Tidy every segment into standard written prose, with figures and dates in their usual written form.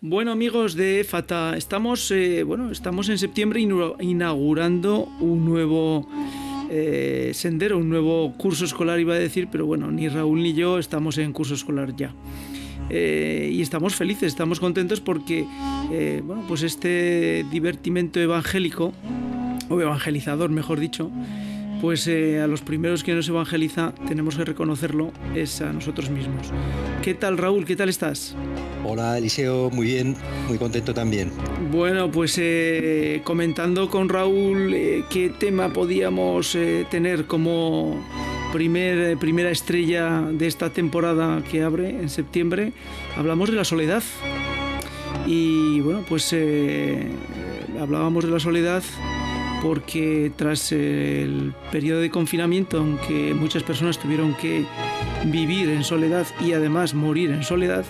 Bueno, amigos de Fata, estamos en septiembre inaugurando un nuevo sendero, un nuevo curso escolar, iba a decir, pero bueno, ni Raúl ni yo estamos en curso escolar ya. Y estamos felices, estamos contentos porque pues este divertimento evangélico, o evangelizador, mejor dicho, pues a los primeros que nos evangeliza, tenemos que reconocerlo, es a nosotros mismos. ¿Qué tal, Raúl? ¿Qué tal estás? Hola Eliseo, muy bien, muy contento también. Bueno, pues comentando con Raúl qué tema podíamos tener como primera estrella de esta temporada que abre en septiembre, hablamos de la soledad. Y bueno, pues hablábamos de la soledad porque tras el periodo de confinamiento, aunque muchas personas tuvieron que vivir en soledad y además morir en soledad,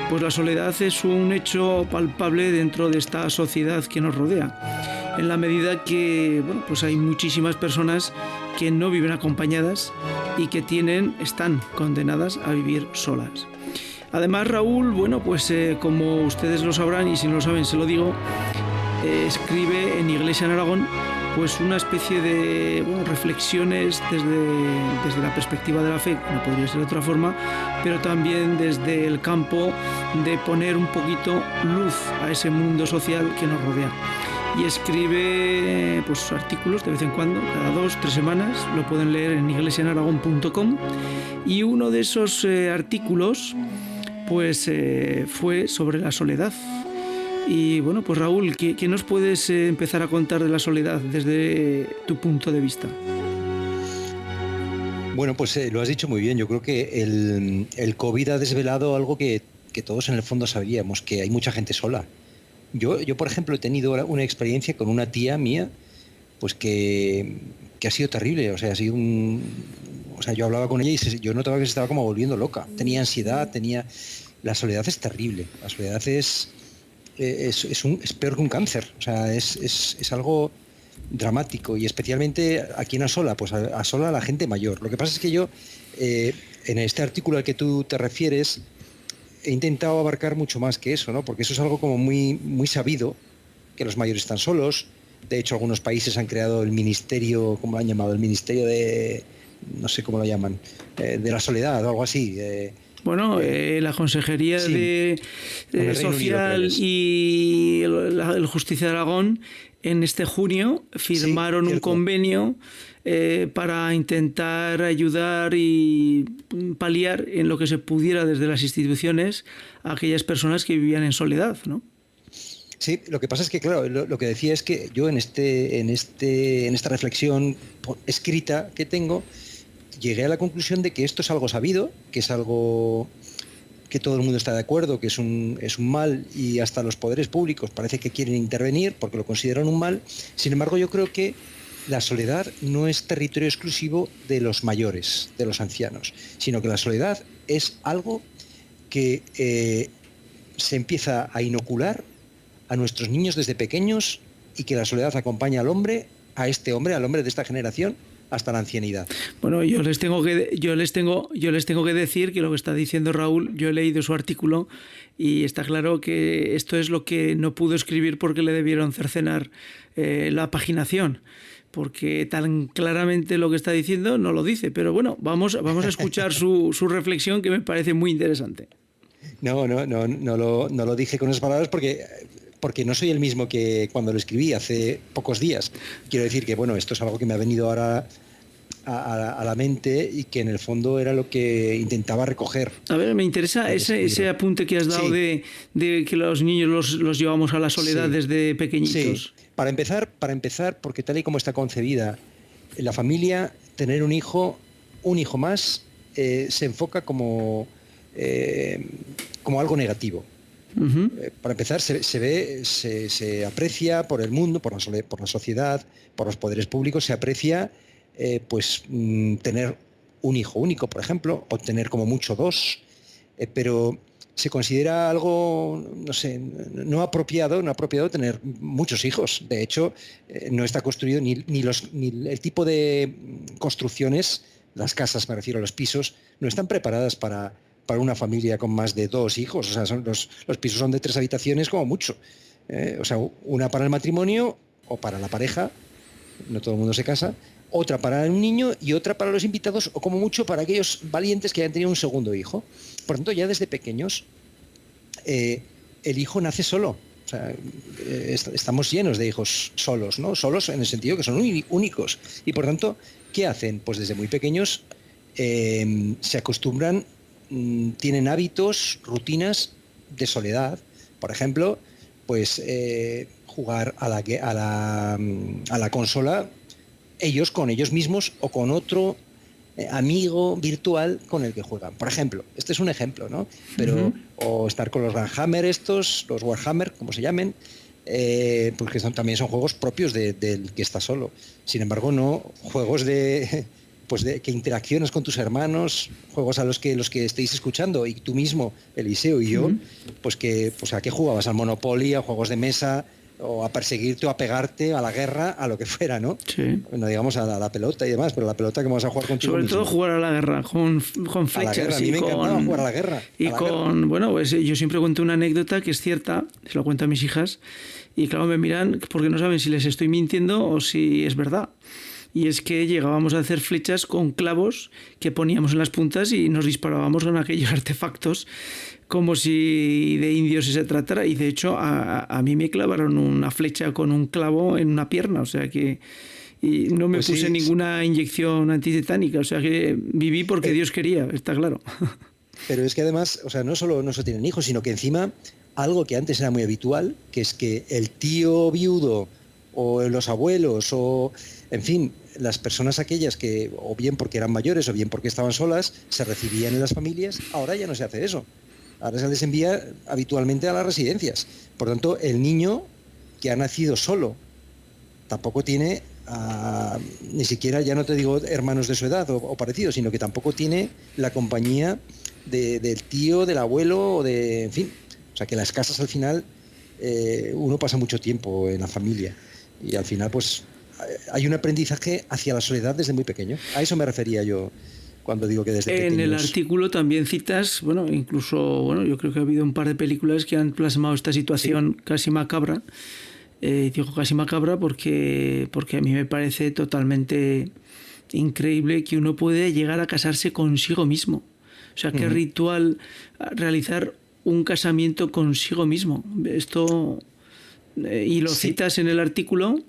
pues la soledad es un hecho palpable dentro de esta sociedad que nos rodea, en la medida que pues hay muchísimas personas que no viven acompañadas y que están condenadas a vivir solas. Además, Raúl, como ustedes lo sabrán, y si no lo saben se lo digo, escribe en Iglesia en Aragón pues una especie de reflexiones desde la perspectiva de la fe, no podría ser de otra forma, pero también desde el campo de poner un poquito luz a ese mundo social que nos rodea. Y escribe pues artículos de vez en cuando, cada 2-3 semanas, lo pueden leer en iglesiaenaragón.com, y uno de esos artículos pues fue sobre la soledad. Y bueno, pues Raúl, ¿qué nos puedes empezar a contar de la soledad desde tu punto de vista? Bueno, pues lo has dicho muy bien. Yo creo que el COVID ha desvelado algo que todos en el fondo sabíamos, que hay mucha gente sola. Yo, por ejemplo, he tenido una experiencia con una tía mía, pues que ha sido terrible. O sea, yo hablaba con ella y yo notaba que se estaba como volviendo loca. Tenía ansiedad, La soledad es terrible. La soledad es peor que un cáncer. O sea, es algo dramático, y especialmente a quién asola, pues asola a la gente mayor. Lo que pasa es que yo, en este artículo al que tú te refieres, he intentado abarcar mucho más que eso, ¿no? Porque eso es algo como muy, muy sabido, que los mayores están solos. De hecho, algunos países han creado el ministerio, ¿cómo lo han llamado? El ministerio de, no sé cómo lo llaman, de la soledad o algo así. La Consejería Sí, de en el Reino Unido, creo que Social es. y el Justicia de Aragón en este junio Sí, firmaron un cierto. convenio para intentar ayudar y paliar en lo que se pudiera desde las instituciones a aquellas personas que vivían en soledad, ¿no? Sí, lo que pasa es que, claro, lo que decía es que yo en esta reflexión escrita que tengo, llegué a la conclusión de que esto es algo sabido, que es algo que todo el mundo está de acuerdo, que es un mal, y hasta los poderes públicos parece que quieren intervenir porque lo consideran un mal. Sin embargo, yo creo que la soledad no es territorio exclusivo de los mayores, de los ancianos, sino que la soledad es algo que se empieza a inocular a nuestros niños desde pequeños, y que la soledad acompaña al hombre, al hombre de esta generación, hasta la ancianidad. Bueno, yo les tengo que decir que lo que está diciendo Raúl, yo he leído su artículo y está claro que esto es lo que no pudo escribir porque le debieron cercenar la paginación, porque tan claramente lo que está diciendo no lo dice. Pero bueno, vamos a escuchar su reflexión, que me parece muy interesante. No lo dije con esas palabras porque no soy el mismo que cuando lo escribí hace pocos días. Quiero decir que, bueno, esto es algo que me ha venido ahora a la mente, y que en el fondo era lo que intentaba recoger. A ver, me interesa ese apunte que has dado, Sí, de que los niños los llevamos a la soledad sí, desde sí. pequeñitos. Para empezar, porque tal y como está concebida la familia, tener un hijo más, se enfoca como algo negativo. Uh-huh. Para empezar, se aprecia por el mundo, por la sociedad, por los poderes públicos, se aprecia tener un hijo único, por ejemplo, o tener como mucho dos, pero se considera algo, no sé, no apropiado tener muchos hijos. De hecho, no está construido ni el tipo de construcciones, las casas, me refiero a los pisos, no están preparadas para una familia con más de 2 hijos. O sea, los pisos son de 3 habitaciones como mucho. O sea, una para el matrimonio o para la pareja, no todo el mundo se casa, otra para un niño y otra para los invitados, o como mucho para aquellos valientes que hayan tenido un segundo hijo. Por tanto, ya desde pequeños, el hijo nace solo. O sea, estamos llenos de hijos solos, ¿no? Solos en el sentido que son únicos. Y por tanto, ¿qué hacen? Pues desde muy pequeños se acostumbran, tienen hábitos, rutinas de soledad. Por ejemplo, pues jugar a la consola ellos con ellos mismos o con otro amigo virtual con el que juegan. Por ejemplo, este es un ejemplo, ¿no? Pero, o estar con los Warhammer los Warhammer, como se llamen, porque también son juegos propios del que está solo. Sin embargo, no juegos de que interacciones con tus hermanos, juegos a los que estéis escuchando, y tú mismo, Eliseo y yo, pues a qué jugabas, al Monopoly, a juegos de mesa, o a perseguirte o a pegarte, a la guerra, a lo que fuera, ¿no? Sí. No digamos a la pelota y demás, pero la pelota que vamos a jugar contigo sobre mismo. todo jugar a la guerra, con flechas. A mí me encantaba jugar a la guerra. Bueno, pues yo siempre cuento una anécdota que es cierta, se lo cuento a mis hijas, y claro, me miran porque no saben si les estoy mintiendo o si es verdad. Y es que llegábamos a hacer flechas con clavos que poníamos en las puntas y nos disparábamos con aquellos artefactos como si de indios se tratara. Y de hecho a mí me clavaron una flecha con un clavo en una pierna, o sea que y no me puse ninguna inyección antitetánica, o sea que viví porque Dios quería, está claro. Pero es que además, o sea, no solo no se tienen hijos, sino que encima algo que antes era muy habitual, que es que el tío viudo o los abuelos o, en fin, las personas aquellas que, o bien porque eran mayores o bien porque estaban solas, se recibían en las familias. Ahora ya no se hace eso. Ahora se les envía habitualmente a las residencias. Por tanto, el niño que ha nacido solo tampoco tiene, ni siquiera, ya no te digo hermanos de su edad o parecidos, sino que tampoco tiene la compañía del tío, del abuelo, o de, en fin. O sea, que las casas al final, uno pasa mucho tiempo en la familia. Y al final, pues, hay un aprendizaje hacia la soledad desde muy pequeño. A eso me refería yo cuando digo que desde pequeños. En el artículo también citas, incluso, yo creo que ha habido un par de películas que han plasmado esta situación casi macabra. Digo casi macabra porque a mí me parece totalmente increíble que uno puede llegar a casarse consigo mismo. O sea, qué ritual realizar un casamiento consigo mismo. Esto... y lo citas en el artículo,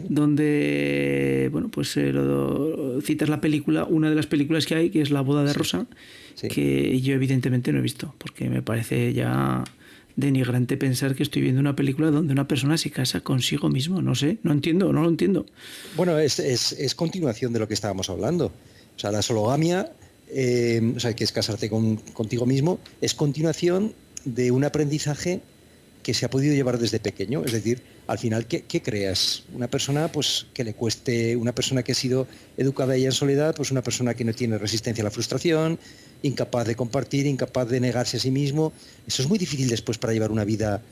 donde citas la película, una de las películas que hay, que es La boda de Rosa, que yo evidentemente no he visto, porque me parece ya denigrante pensar que estoy viendo una película donde una persona se casa consigo mismo. No sé, no lo entiendo. Bueno, es continuación de lo que estábamos hablando. O sea, la sologamia, o sea, que es casarte contigo mismo, es continuación de un aprendizaje que se ha podido llevar desde pequeño. Es decir, al final, ¿qué creas? Una persona pues que le cueste, una persona que ha sido educada ella en soledad, pues una persona que no tiene resistencia a la frustración, incapaz de compartir, incapaz de negarse a sí mismo. Eso es muy difícil después para llevar una vida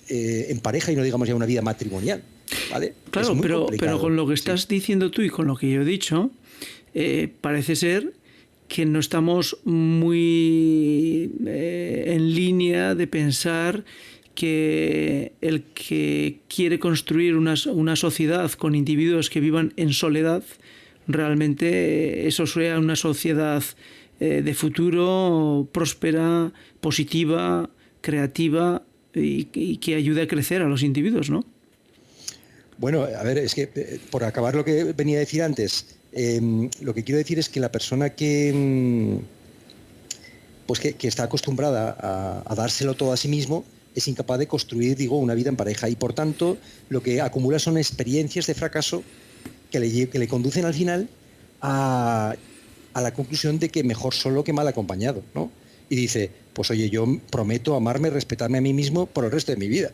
en pareja, y no digamos ya una vida matrimonial, ¿vale? Claro, pero con lo que estás diciendo tú y con lo que yo he dicho, parece ser que no estamos muy en línea de pensar que el que quiere construir una sociedad con individuos que vivan en soledad, realmente eso sea una sociedad de futuro, próspera, positiva, creativa y que ayude a crecer a los individuos, ¿no? Bueno, a ver, es que por acabar lo que venía a decir antes, lo que quiero decir es que la persona que está acostumbrada a dárselo todo a sí mismo es incapaz de construir, una vida en pareja, y por tanto lo que acumula son experiencias de fracaso que le conducen al final a la conclusión de que mejor solo que mal acompañado, ¿no? Y dice, pues oye, yo prometo amarme, respetarme a mí mismo por el resto de mi vida,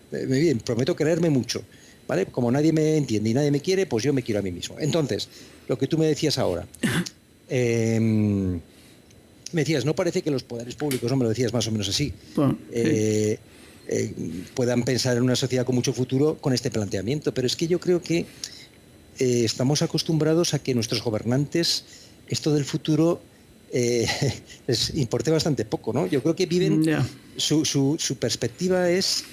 prometo quererme mucho, ¿vale? Como nadie me entiende y nadie me quiere, pues yo me quiero a mí mismo. Entonces, lo que tú me decías ahora, me decías, no parece que los poderes públicos, no me lo decías más o menos así, puedan pensar en una sociedad con mucho futuro con este planteamiento, pero es que yo creo que estamos acostumbrados a que nuestros gobernantes esto del futuro les importe bastante poco, ¿no? Yo creo que viven, su perspectiva es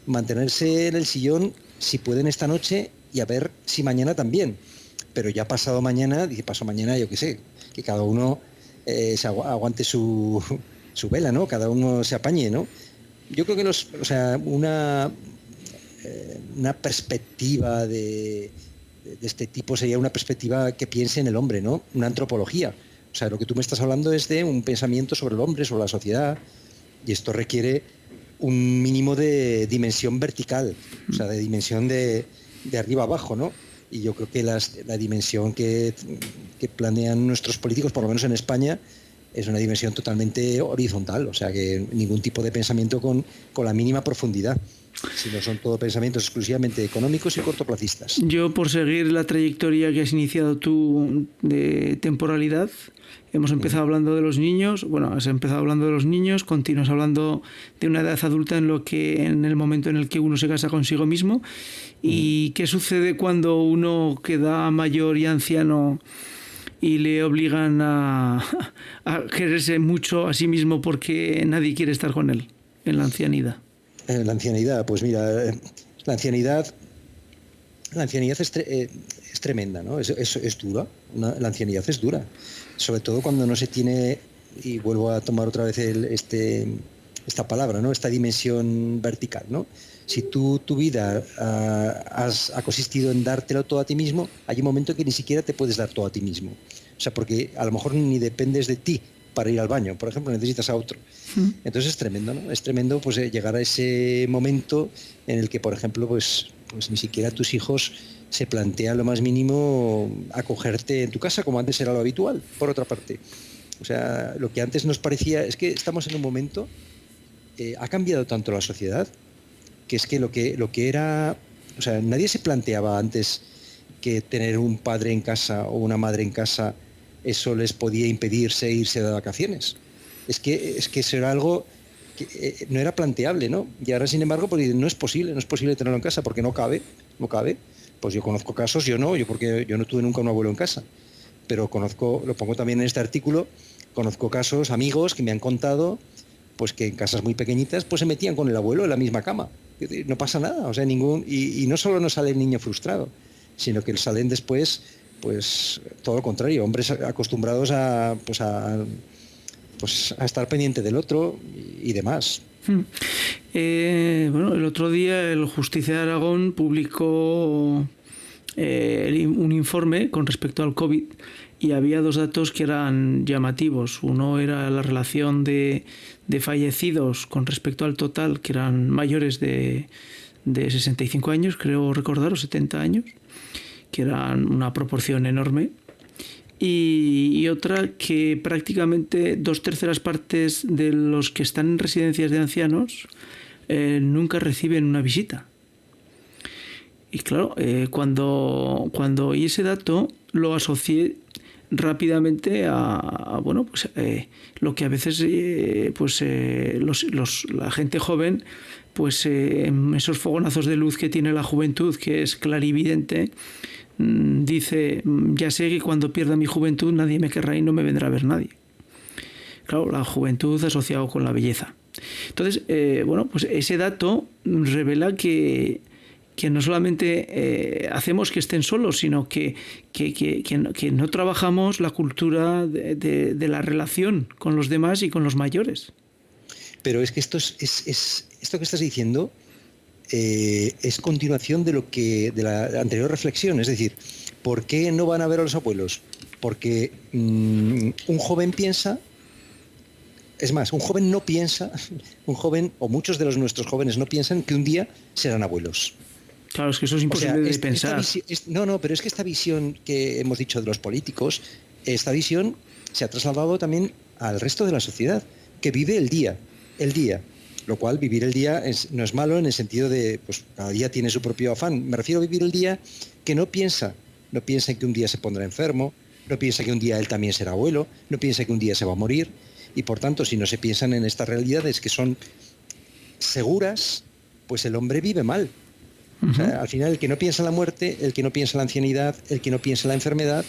mantenerse en el sillón si pueden esta noche y a ver si mañana también. Pero ya pasado mañana, yo qué sé, que cada uno se aguante su vela, ¿no? Cada uno se apañe, ¿no? Yo creo que una perspectiva de este tipo sería una perspectiva que piense en el hombre, ¿no? Una antropología. O sea, lo que tú me estás hablando es de un pensamiento sobre el hombre, sobre la sociedad, y esto requiere un mínimo de dimensión vertical, o sea, de dimensión de arriba abajo, ¿no? Y yo creo que la dimensión que planean nuestros políticos, por lo menos en España, es una dimensión totalmente horizontal, o sea, que ningún tipo de pensamiento con la mínima profundidad, sino son todo pensamientos exclusivamente económicos y cortoplacistas. Yo, por seguir la trayectoria que has iniciado tú de temporalidad, hemos empezado hablando de los niños, has empezado hablando de los niños, continúas hablando de una edad adulta en el momento en el que uno se casa consigo mismo. ¿Y qué sucede cuando uno queda mayor y anciano y le obligan a quererse mucho a sí mismo porque nadie quiere estar con él en la ancianidad? La ancianidad, pues mira, la ancianidad es tremenda, ¿no? Es dura, la ancianidad es dura, sobre todo cuando no se tiene, y vuelvo a tomar otra vez esta palabra, ¿no? Esta dimensión vertical, ¿no? Si tu vida ha consistido en dártelo todo a ti mismo, hay un momento que ni siquiera te puedes dar todo a ti mismo. O sea, porque a lo mejor ni dependes de ti para ir al baño, por ejemplo, necesitas a otro. Entonces es tremendo, ¿no? Es tremendo pues llegar a ese momento en el que, por ejemplo, pues ni siquiera tus hijos se plantean lo más mínimo acogerte en tu casa, como antes era lo habitual, por otra parte. O sea, lo que antes nos parecía es que estamos en un momento, ha cambiado tanto la sociedad, que es que lo que era, o sea, nadie se planteaba antes que tener un padre en casa o una madre en casa eso les podía impedirse irse de vacaciones. Es que eso era algo que no era planteable, ¿no? Y ahora, sin embargo, pues no es posible tenerlo en casa porque no cabe. Pues yo conozco casos, porque yo no tuve nunca un abuelo en casa, pero lo pongo también en este artículo, conozco casos, amigos que me han contado pues que en casas muy pequeñitas pues se metían con el abuelo en la misma cama. No pasa nada, o sea, y no solo no sale el niño frustrado, sino que salen después pues todo lo contrario, hombres acostumbrados a estar pendiente del otro y demás. El otro día el Justicia de Aragón publicó un informe con respecto al COVID y había dos datos que eran llamativos. Uno era la relación de fallecidos con respecto al total, que eran mayores de 65 años, creo recordar, o 70 años, que eran una proporción enorme. Y otra que prácticamente 2/3 partes de los que están en residencias de ancianos nunca reciben una visita. Y claro, cuando oí ese dato lo asocié rápidamente a lo que a veces la gente joven, pues en esos fogonazos de luz que tiene la juventud, que es clarividente, dice: ya sé que cuando pierda mi juventud nadie me querrá y no me vendrá a ver nadie. Claro, la juventud asociado con la belleza. Entonces, pues ese dato revela que no solamente hacemos que estén solos, sino que no trabajamos la cultura de la relación con los demás y con los mayores. Pero es que esto que estás diciendo es continuación de la anterior reflexión. Es decir, ¿por qué no van a ver a los abuelos? Porque un joven piensa. Es más, un joven no piensa, o muchos de nuestros jóvenes no piensan que un día serán abuelos. Claro, es que eso es imposible de pensar. Pero es que esta visión que hemos dicho de los políticos, esta visión se ha trasladado también al resto de la sociedad, que vive el día. Lo cual, vivir el día no es malo en el sentido de, pues cada día tiene su propio afán. Me refiero a vivir el día que no piensa en que un día se pondrá enfermo, no piensa que un día él también será abuelo, no piensa que un día se va a morir. Y por tanto, si no se piensan en estas realidades que son seguras, pues el hombre vive mal. O sea, al final, el que no piensa en la muerte, el que no piensa en la ancianidad, el que no piensa en la enfermedad,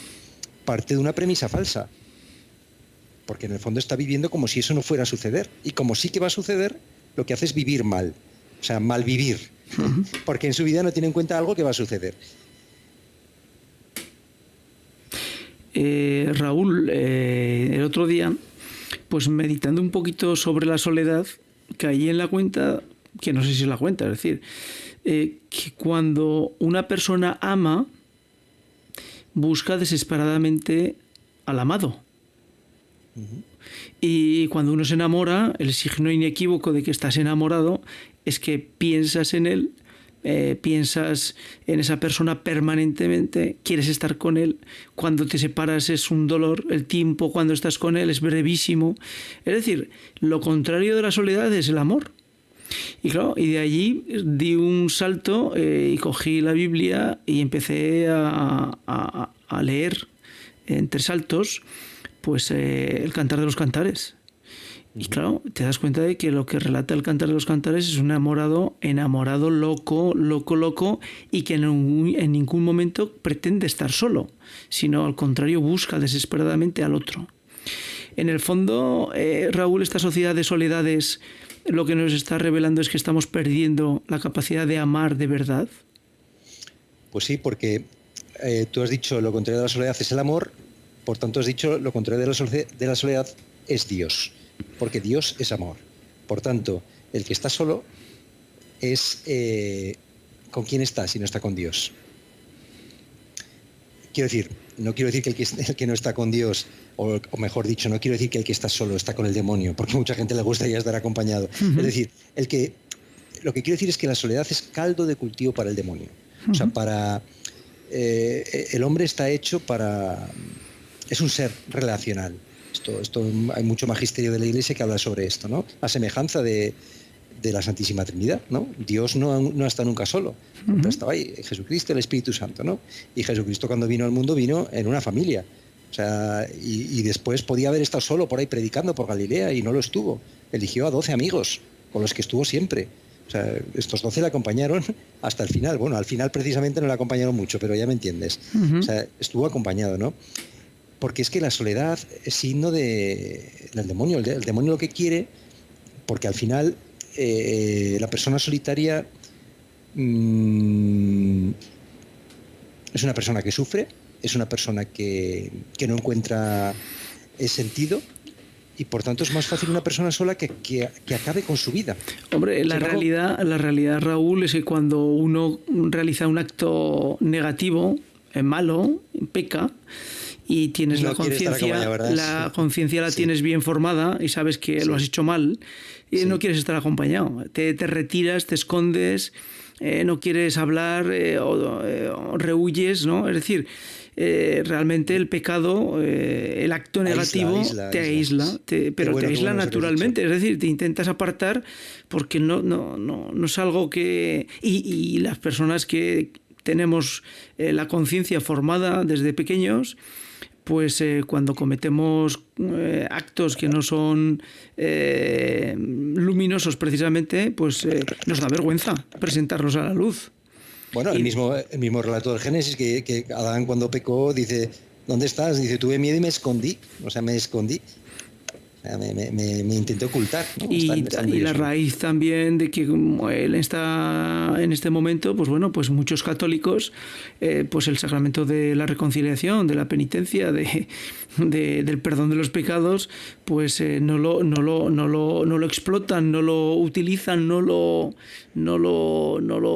parte de una premisa falsa. porque en el fondo está viviendo como si eso no fuera a suceder. Y como sí que va a suceder, lo que hace es vivir mal. O sea, mal vivir. Porque en su vida no tiene en cuenta algo que va a suceder. Raúl, el otro día, pues meditando un poquito sobre la soledad, caí en la cuenta, que no sé si es la cuenta, es decir, que cuando una persona ama, busca desesperadamente al amado. Y cuando uno se enamora, el signo inequívoco de que estás enamorado es que piensas en él, piensas en esa persona permanentemente, quieres estar con él. Cuando te separas es un dolor, el tiempo cuando estás con él es brevísimo. Es decir, lo contrario de la soledad es el amor. Y claro, y de allí di un salto y cogí la Biblia y empecé a leer en 3 saltos pues el Cantar de los Cantares. Y claro, te das cuenta de que lo que relata el Cantar de los Cantares es un enamorado, loco, y que en ningún momento pretende estar solo, sino al contrario busca desesperadamente al otro. En el fondo, Raúl, esta sociedad de soledades lo que nos está revelando es que estamos perdiendo la capacidad de amar de verdad. Pues sí, porque tú has dicho lo contrario de la soledad es el amor, por tanto has dicho lo contrario de la soledad es Dios, porque Dios es amor. Por tanto, el que está solo es con quién está si no está con Dios. No quiero decir que el que no está con Dios, o mejor dicho, no quiero decir que el que está solo está con el demonio, porque a mucha gente le gustaría estar acompañado. Es decir, lo que quiero decir es que la soledad es caldo de cultivo para el demonio. O sea, el hombre está hecho para... Es un ser relacional. Esto hay mucho magisterio de la Iglesia que habla sobre esto, ¿no? A semejanza de la Santísima Trinidad, ¿no? Dios no está nunca solo. Siempre estaba ahí, Jesucristo, el Espíritu Santo, ¿no? Y Jesucristo cuando vino al mundo vino en una familia. O sea, y después podía haber estado solo por ahí predicando por Galilea y no lo estuvo. Eligió a 12 amigos con los que estuvo siempre. O sea, estos 12 le acompañaron hasta el final. Bueno, al final precisamente no le acompañaron mucho, pero ya me entiendes. O sea, estuvo acompañado, ¿no? Porque es que la soledad es signo del demonio. El demonio lo que quiere, porque al final la persona solitaria es una persona que sufre, es una persona que no encuentra sentido, y por tanto es más fácil una persona sola que acabe con su vida. Hombre, la realidad, Raúl, es que cuando uno realiza un acto negativo, malo, peca, y tienes la conciencia la tienes bien formada y sabes que lo has hecho mal y no quieres estar acompañado, te retiras, te escondes, no quieres hablar o rehuyes, ¿no? Es decir, realmente el pecado, el acto negativo te aísla, pero te aísla naturalmente, es decir, te intentas apartar porque no es algo que... Y las personas que tenemos la conciencia formada desde pequeños, pues cuando cometemos actos que no son luminosos precisamente, pues nos da vergüenza presentarlos a la luz. Bueno, el mismo relato del Génesis, que Adán cuando pecó dice, ¿dónde estás? Dice, tuve miedo y me escondí. O sea, me escondí. Me intenté ocultar, ¿no? Y la raíz también de que como él está en este momento, pues bueno, pues muchos católicos, pues el sacramento de la reconciliación, de la penitencia, del perdón de los pecados, pues no lo explotan, no lo utilizan, no lo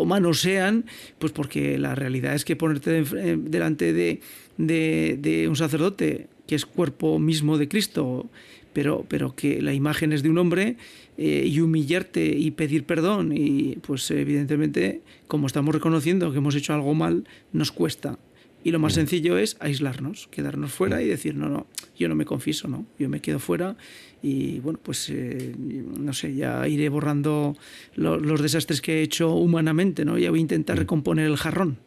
manosean, pues porque la realidad es que ponerte delante de un sacerdote que es cuerpo mismo de Cristo, pero que la imagen es de un hombre, y humillarte y pedir perdón, y pues evidentemente, como estamos reconociendo que hemos hecho algo mal, nos cuesta. Y lo más sencillo es aislarnos, quedarnos fuera y decir, no, yo no me confieso, no, yo me quedo fuera y bueno, pues no sé, ya iré borrando los desastres que he hecho humanamente, ¿no? Ya voy a intentar recomponer el jarrón.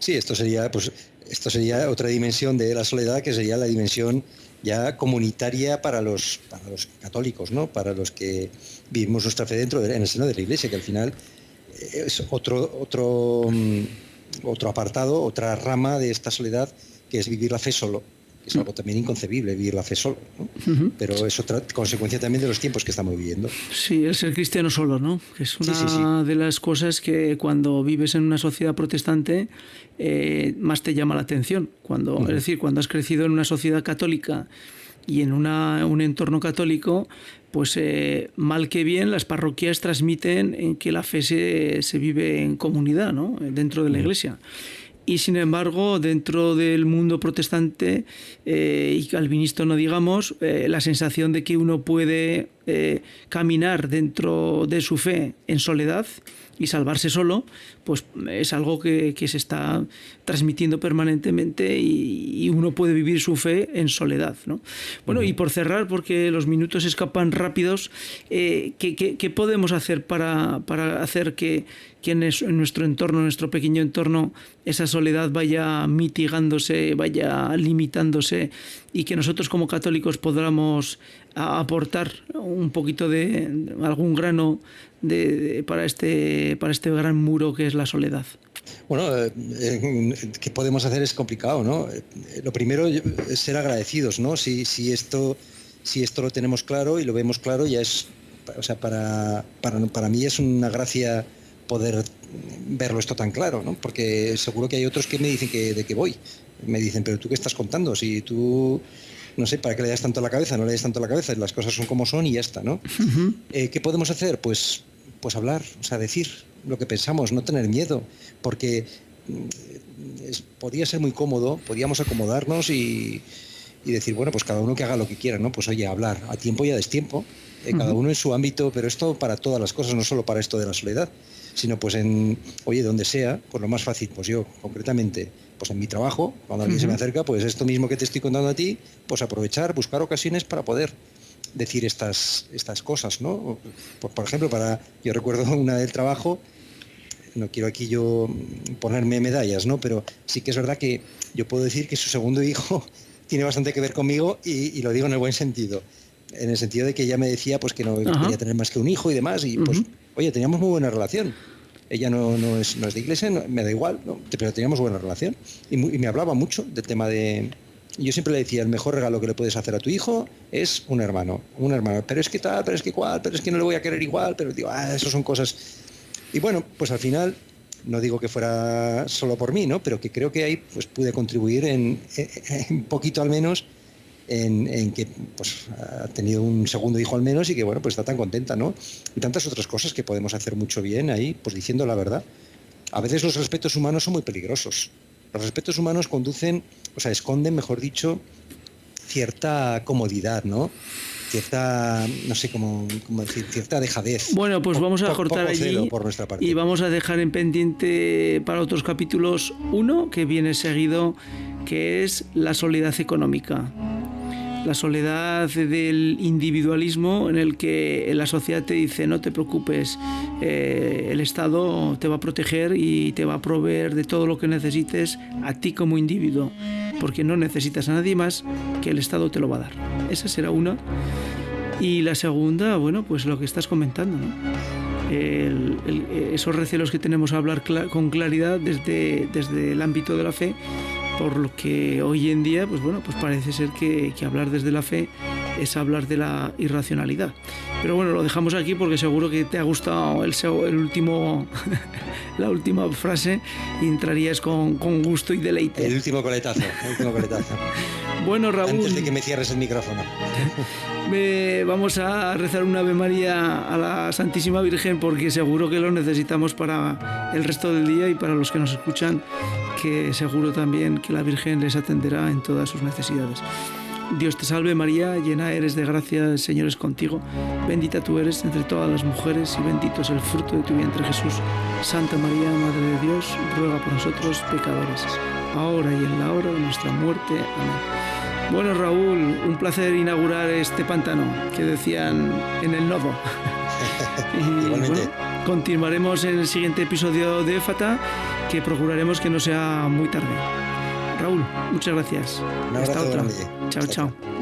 Sí, esto sería otra dimensión de la soledad, que sería la dimensión ya comunitaria para los católicos, ¿no? Para los que vivimos nuestra fe en el seno de la Iglesia, que al final es otro apartado, otra rama de esta soledad, que es vivir la fe solo. Es algo también inconcebible vivir la fe solo, ¿no? Pero es otra consecuencia también de los tiempos que estamos viviendo. Sí, el ser cristiano solo, ¿no? Que es una de las cosas que cuando vives en una sociedad protestante más te llama la atención. Es decir, cuando has crecido en una sociedad católica y en un entorno católico, pues mal que bien las parroquias transmiten en que la fe se vive en comunidad, ¿no? Dentro de la iglesia. Y sin embargo, dentro del mundo protestante y calvinista, no digamos, la sensación de que uno puede caminar dentro de su fe en soledad y salvarse solo, pues es algo que se está transmitiendo permanentemente y uno puede vivir su fe en soledad, ¿no? Bueno, y por cerrar, porque los minutos escapan rápidos, ¿qué podemos hacer para hacer que en nuestro entorno, en nuestro pequeño entorno, esa soledad vaya mitigándose, vaya limitándose y que nosotros como católicos podamos aportar un poquito de algún grano para este gran muro que es la soledad? Bueno, ¿qué podemos hacer? Es complicado, ¿no? Lo primero es ser agradecidos, ¿no? Si esto lo tenemos claro y lo vemos claro, ya es, o sea, para mí es una gracia poder verlo esto tan claro, ¿no? Porque seguro que hay otros que me dicen de qué voy. Me dicen, pero ¿tú qué estás contando? Si tú, no sé, ¿para qué le das tanto a la cabeza? No le das tanto a la cabeza, las cosas son como son y ya está, ¿no? ¿Qué podemos hacer? Pues hablar, o sea, decir lo que pensamos, no tener miedo, porque podría ser muy cómodo, podíamos acomodarnos y decir, bueno, pues cada uno que haga lo que quiera, ¿no? Pues oye, hablar a tiempo y a destiempo, cada uno en su ámbito, pero esto para todas las cosas, no solo para esto de la soledad, sino pues oye, donde sea, pues lo más fácil, pues yo concretamente, pues en mi trabajo, cuando alguien se me acerca, pues esto mismo que te estoy contando a ti, pues aprovechar, buscar ocasiones para poder decir estas cosas, ¿no? Por ejemplo, yo recuerdo una del trabajo, no quiero aquí yo ponerme medallas, ¿no? Pero sí que es verdad que yo puedo decir que su segundo hijo tiene bastante que ver conmigo y lo digo en el buen sentido, en el sentido de que ella me decía pues que no quería tener más que un hijo y demás, y pues, oye, teníamos muy buena relación. Ella no es de iglesia, me da igual, ¿no? Pero teníamos buena relación y me hablaba mucho del tema de... Yo siempre le decía, el mejor regalo que le puedes hacer a tu hijo es un hermano, pero es que tal, pero es que cual, pero es que no le voy a querer igual, pero digo, eso son cosas... Y bueno, pues al final, no digo que fuera solo por mí, ¿no? Pero que creo que ahí pues pude contribuir en poquito al menos, en que pues ha tenido un segundo hijo al menos y que bueno, pues está tan contenta, ¿no? Y tantas otras cosas que podemos hacer mucho bien ahí, pues diciendo la verdad. A veces los respetos humanos son muy peligrosos. Los respetos humanos esconden, mejor dicho, cierta comodidad, ¿no? Cierta, no sé cómo decir, cierta dejadez. Bueno, pues vamos a cortar allí por nuestra parte. Y vamos a dejar en pendiente para otros capítulos uno que viene seguido, que es la soledad económica. La soledad del individualismo en el que la sociedad te dice no te preocupes, el Estado te va a proteger y te va a proveer de todo lo que necesites a ti como individuo, porque no necesitas a nadie más, que el Estado te lo va a dar. Esa será una. Y la segunda, bueno, pues lo que estás comentando, ¿no? Esos recelos que tenemos a hablar con claridad desde el ámbito de la fe, por lo que hoy en día, pues bueno, pues parece ser que hablar desde la fe es hablar de la irracionalidad. Pero bueno, lo dejamos aquí porque seguro que te ha gustado el último, la última frase y entrarías con gusto y deleite. El último coletazo. Bueno, Raúl, antes de que me cierres el micrófono. Vamos a rezar una Ave María a la Santísima Virgen porque seguro que lo necesitamos para el resto del día y para los que nos escuchan, que seguro también que la Virgen les atenderá en todas sus necesidades. Dios te salve María, llena eres de gracia, el Señor es contigo, bendita tú eres entre todas las mujeres y bendito es el fruto de tu vientre Jesús. Santa María, Madre de Dios, ruega por nosotros pecadores, ahora y en la hora de nuestra muerte. Amén. Bueno, Raúl, un placer inaugurar este pantano que decían en el nodo. Y bueno, continuaremos en el siguiente episodio de Éfata, que procuraremos que no sea muy tarde. Raúl, muchas gracias. Hasta otra. Chao, chao.